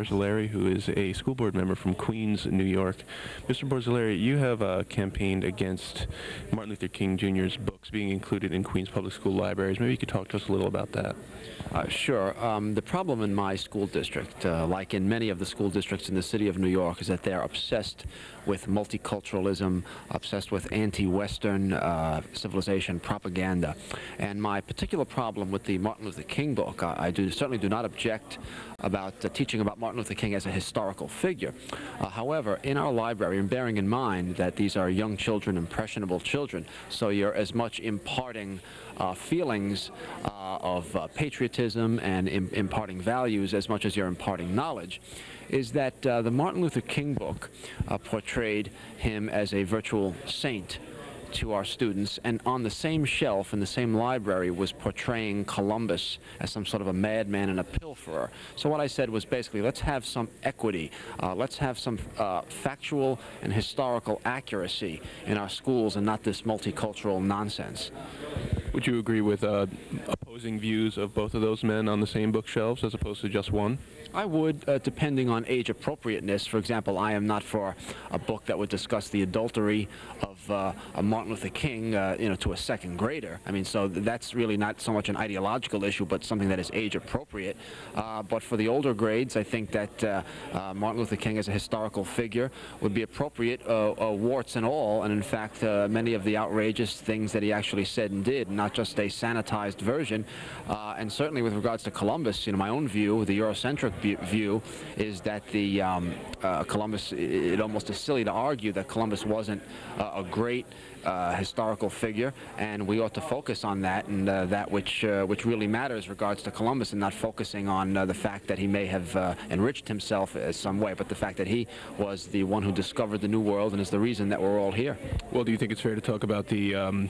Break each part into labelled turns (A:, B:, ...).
A: Borzellieri, who is a school board member from Queens, New York. Mr. Borzellieri, you have campaigned against Martin Luther King Jr.'s books being included in Queens public school libraries. Maybe you could talk to us a little about that.
B: Sure. The problem in my school district, like in many of the school districts in the city of New York, is that they're obsessed with multiculturalism, obsessed with anti-Western civilization propaganda. And my particular problem with the Martin Luther King book, I certainly do not object about teaching about Martin Luther King as a historical figure. However, in our library, and bearing in mind that these are young children, impressionable children, so you're as much imparting feelings of patriotism and imparting values as much as you're imparting knowledge, is that the Martin Luther King book portrayed him as a virtual saint to our students, and on the same shelf in the same library was portraying Columbus as some sort of a madman and a pilferer. So what I said was basically, let's have some equity, let's have some factual and historical accuracy in our schools and not this multicultural nonsense.
A: Would you agree with opposing views of both of those men on the same bookshelves as opposed to just one?
B: I would, depending on age appropriateness. For example, I am not for a book that would discuss the adultery of Martin Luther King, to a second grader. I mean, so that's really not so much an ideological issue, but something that is age appropriate. But for the older grades, I think that Martin Luther King as a historical figure would be appropriate, warts and all, and in fact, many of the outrageous things that he actually said and did, not just a sanitized version. And certainly with regards to Columbus, my own view, the Eurocentric view, is that the Columbus, it almost is silly to argue that Columbus wasn't a great historical figure, and we ought to focus on that and that which really matters regards to Columbus, and not focusing on the fact that he may have enriched himself in some way, but the fact that he was the one who discovered the New World and is the reason that we're all here.
A: Well, do you think it's fair to talk about the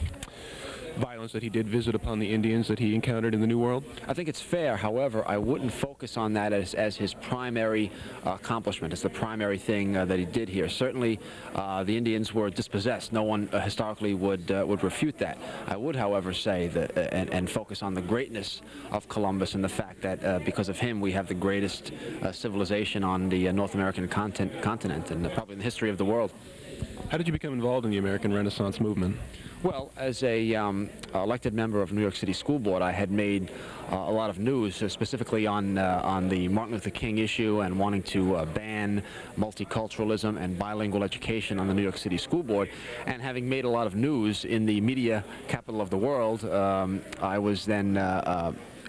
A: violence that he did visit upon the Indians that he encountered in the New World?
B: I think it's fair. However, I wouldn't focus on that as his primary accomplishment, as the primary thing that he did here. Certainly, the Indians were dispossessed. No one historically would refute that. I would, however, say that and focus on the greatness of Columbus and the fact that because of him we have the greatest civilization on the North American continent and probably in the history of the world.
A: How did you become involved in the American Renaissance movement?
B: Well, as a elected member of New York City School Board, I had made a lot of news, specifically on the Martin Luther King issue and wanting to ban multiculturalism and bilingual education on the New York City School Board. And having made a lot of news in the media capital of the world, I was then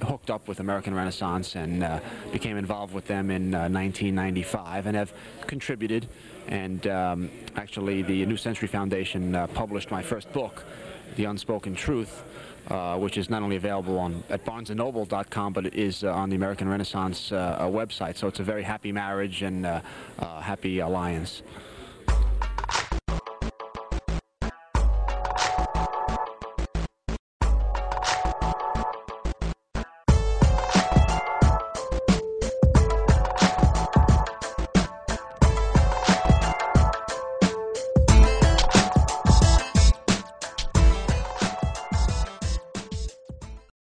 B: hooked up with American Renaissance and became involved with them in 1995 and have contributed. And actually, the New Century Foundation published my first book, The Unspoken Truth, which is not only available at barnesandnoble.com, but it is on the American Renaissance website. So it's a very happy marriage and happy alliance.